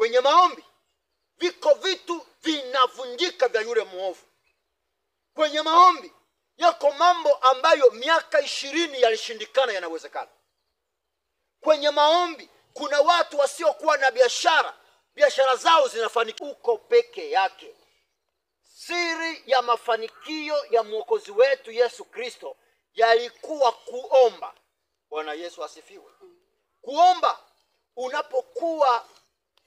Kwenye maombi viko vitu vinavunjika vya yule muovu. Kwenye maombi yako mambo ambayo miaka 20 yalishindikana yanawezekana. Kwenye maombi kuna watu wasiokuwa na biashara zao zinafanikiwa uko peke yake. Siri ya mafanikio ya Mwokozi wetu Yesu Kristo yalikuwa kuomba. Bwana Yesu asifiwe. Kuomba, unapokuwa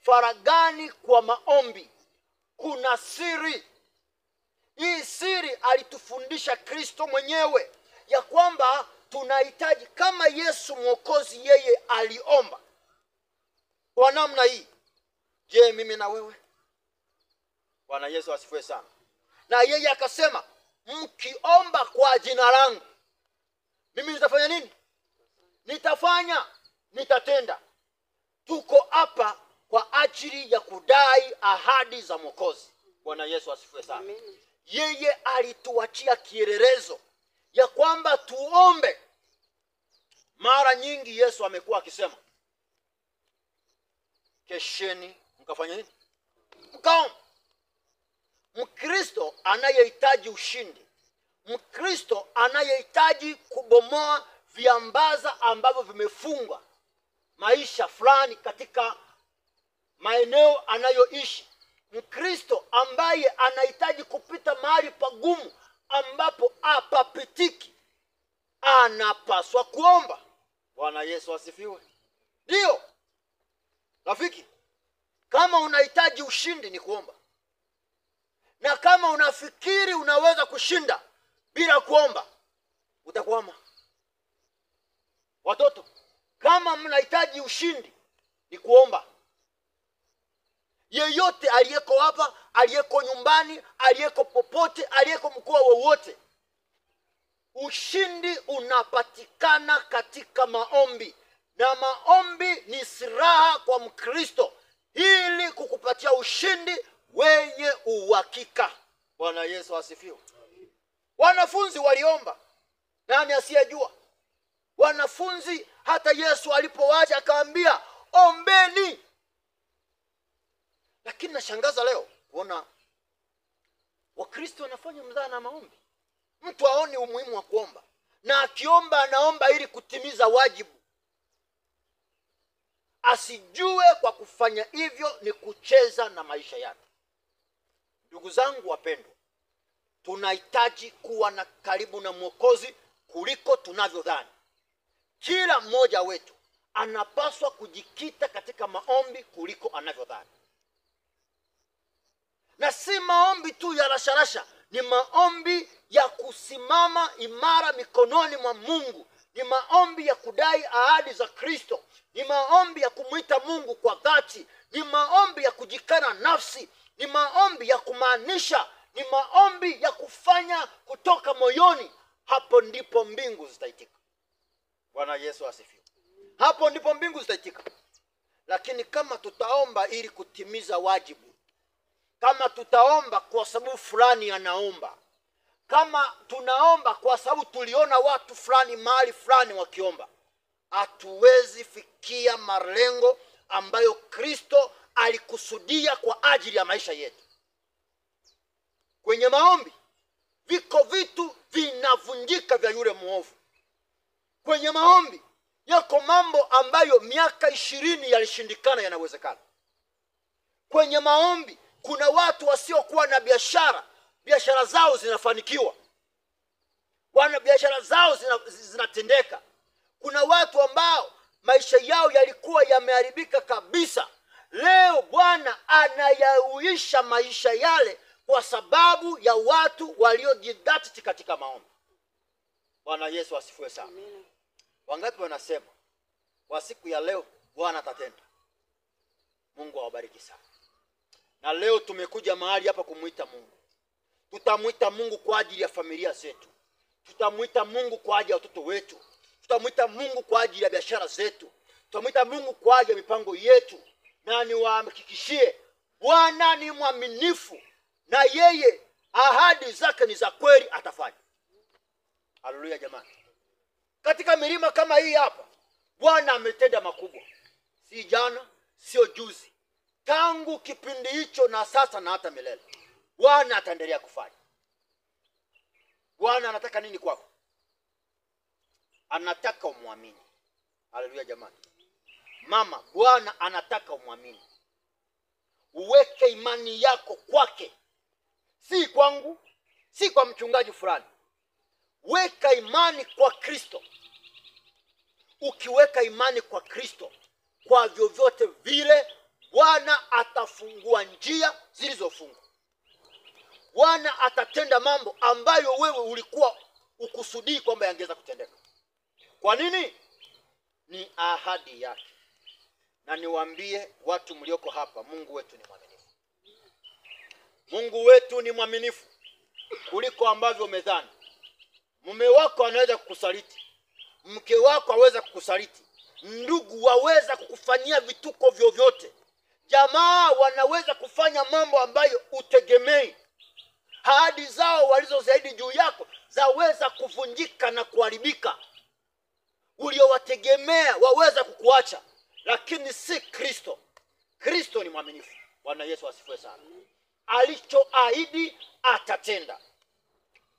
faragani kwa maombi, kuna siri. Hii siri alitufundisha Kristo mwenyewe, ya kwamba tunahitaji kama Yesu Mwokozi yeye aliomba kwa namna hii. Je, mimi na wewe? Bwana Yesu asifiwe sana. Na yeye akasema, mkiomba kwa jina langu, mimi nitafanya nini? Nitatenda. Tuko hapa kwa ajili ya kudai ahadi za Mwokozi. Bwana Yesu asifiwe sana. Amen. Yeye alituachia kielelezo ya kwamba tuombe. Mara nyingi Yesu amekuwa akisema, kesheni mkafanya nini? Mkaombe. Mkristo anayehitaji ushindi, Mkristo anayehitaji kubomoa viambaza ambavyo vimefungwa maisha fulani katika maeneo anayoishi, Mkristo ambaye anahitaji kupita mahali pagumu ambapo hapapitiki, anapaswa kuomba. Bwana Yesu asifiwe. Ndio rafiki, kama unahitaji ushindi ni kuomba. Na kama unafikiri unaweza kushinda bila kuomba, utakwama. Watoto, kama mnahitaji ushindi ni kuomba. Yeyote aliyeko hapa, aliyeko nyumbani, aliyeko popote, aliyeko mkoa wowote, ushindi unapatikana katika maombi. Na maombi ni silaha kwa Mkristo ili kukupatia ushindi wenye uhakika. Bwana Yesu asifiwe. Wanafunzi waliomba. Nani asiyejua? Wanafunzi hata Yesu alipowaacha akawaambia, ombeni. Lakini nashangaza leo kuona Wakristo wanafanya mzaha na maombi. Mtu aone umuhimu wa kuomba, na akiomba anaomba ili kutimiza wajibu. Asijue kwa kufanya hivyo ni kucheza na maisha yake. Ndugu zangu wapendwa, tunahitaji kuwa na karibu na Mwokozi kuliko tunavyodhani. Kila mmoja wetu anapaswa kujikita katika maombi kuliko anavyodhani. Na si maombi tu ya rasharasha, ni maombi ya kusimama imara mikononi mwa Mungu. Ni maombi ya kudai ahadi za Kristo. Ni maombi ya kumwita Mungu kwa dhati. Ni maombi ya kujikana nafsi. Ni maombi ya kumaanisha. Ni maombi ya kufanya kutoka moyoni. Hapo ndipo mbingu zitaitika. Bwana Yesu asifiwe. Hapo ndipo mbingu zitaitika. Lakini kama tutaomba ili kutimiza wajibu, kama tutaomba kwa sababu fulani anaomba, kama tunaomba kwa sababu tuliona watu fulani mahali fulani wakiomba, hatuwezi fikia malengo ambayo Kristo alikusudia kwa ajili ya maisha yetu. Kwenye maombi viko vitu vinavunjika vya yule muovu. Kwenye maombi yako mambo ambayo miaka 20 yalishindikana yanawezekana. Kwenye maombi kuna watu wasiokuwa na biashara zao zinafanikiwa. Biashara zao zinatendeka. Kuna watu ambao maisha yao yalikuwa yameharibika kabisa. Leo Bwana anayauisha maisha yale kwa sababu ya watu waliojidhatiti katika maombi. Bwana Yesu asifiwe sana. Wangapi wanasema kwa siku ya leo Bwana atatenda? Mungu awabariki sana. Na leo tumekuja mahali hapa kumuita Mungu. Tutamuita Mungu kwa ajili ya familia zetu. Tutamuita Mungu kwa ajili ya watoto wetu. Tutamuita Mungu kwa ajili ya biashara zetu. Tutamuita Mungu kwa ajili ya mipango yetu. Na niwahakikishie Bwana ni mwaminifu, na yeye ahadi zake ni za kweli, atafanya. Haleluya jamani. Katika milima kama hii hapa Bwana ametenda makubwa. Si jana, sio juzi. Tangu tangu kipindi hicho na sasa na hata milele. Bwana ataendelea kufanya. Bwana anataka nini kwako? Anataka umwamini. Haleluya jamani. Mama, Bwana anataka umwamini. Uweke imani yako kwake. Si kwangu, si kwa mchungaji fulani. Weka imani kwa Kristo. Ukiweka imani kwa Kristo, kwa vyovyote vile Bwana atafungua njia zilizofungwa. Bwana atatenda mambo ambayo wewe ulikuwa ukusudii kwamba yangeweza kutendeka. Kwa nini? Ni ahadi yake. Na niwaambie watu mlioko hapa, Mungu wetu ni mwaminifu. Mungu wetu ni mwaminifu kuliko ambavyo umedhani. Mume wako anaweza kukusaliti, mke wako aweza kukusaliti, ndugu waweza kukufanyia vituko vyovyote, jamaa wanaweza kufanya mambo ambayo utegemei. Ahadi zao walizo zaidi juu yako zaweza kuvunjika na kuharibika. Uliowategemea waweza kukuacha, lakini si Kristo. Kristo ni mwaminifu. Bwana Yesu asifiwe sana. Alichoahidi atatenda.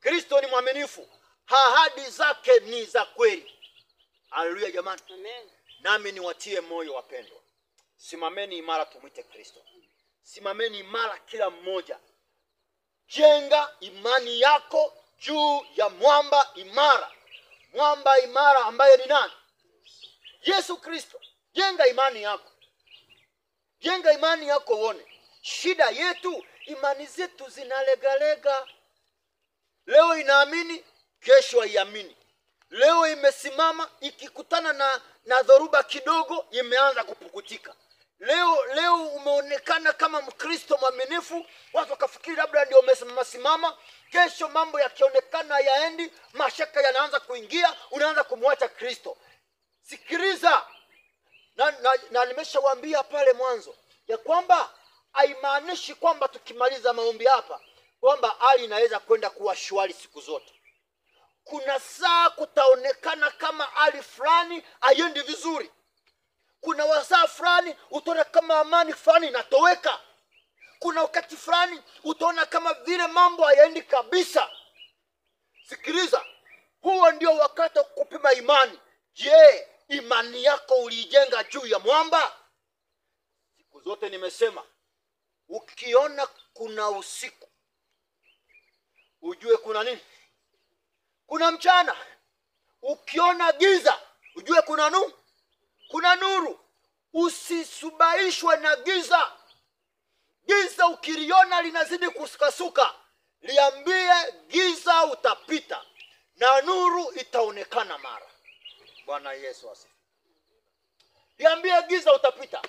Kristo ni mwaminifu. Ahadi zake ni za kweli. Haleluya jamani. Amen. Nami niwatie moyo wapendwa. Simameni imara, tumwite Kristo. Simameni imara kila mmoja. Jenga imani yako juu ya mwamba imara. Mwamba imara ambaye ni nani? Yesu Kristo. Jenga imani yako. Jenga imani yako uone. Shida yetu, imani zetu zinalegalega. Leo inaamini, kesho haiamini. Leo imesimama, ikikutana na dhoruba kidogo imeanza kupukutika. Leo umeonekana kama Mkristo mwaminifu, watu wakafikiri labda ndio umesimama. Kesho mambo yakionekana yaendi, mashaka yanaanza kuingia, unaanza kumwacha Kristo. Sikiliza. Na nimeshawaambia pale mwanzo ya kwamba haimaanishi kwamba tukimaliza maombi hapa kwamba hali inaweza kwenda kuwa shwari siku zote. Kuna saa kutaonekana kama hali fulani haiendi vizuri. Kuna wasaa fulani utaona kama amani fulani inatoweka. Kuna wakati fulani utaona kama vile mambo hayaendi kabisa. Sikiliza, huo ndio wakati wa kupima imani. Je, imani yako ulijenga juu ya mwamba? Siku zote nimesema, ukiona kuna usiku, ujue kuna nini? Kuna mchana. Ukiona giza, ujue kuna nuru. Usisubaishwe na giza. Giza ukiliona linazidi kusukasuka, liambie giza utapita na nuru itaonekana mara. Bwana Yesu asifiwe. Liambie giza utapita.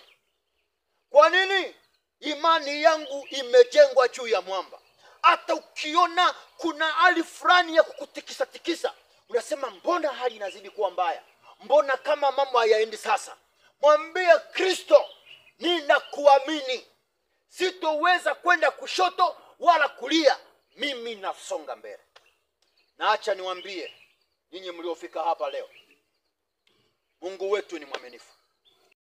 Kwa nini? Imani yangu imejengwa juu ya mwamba. Hata ukiona kuna hali fulani ya kukutikisa tikisa, unasema mbona hali inazidi kuwa mbaya? Mbona kama mambo hayaendi sasa? Mwambie Kristo, ninakuamini. Sitoweza kwenda kushoto wala kulia. Mimi nasonga mbele. Na acha niwaambie nyinyi mliofika hapa leo, Mungu wetu ni mwaminifu.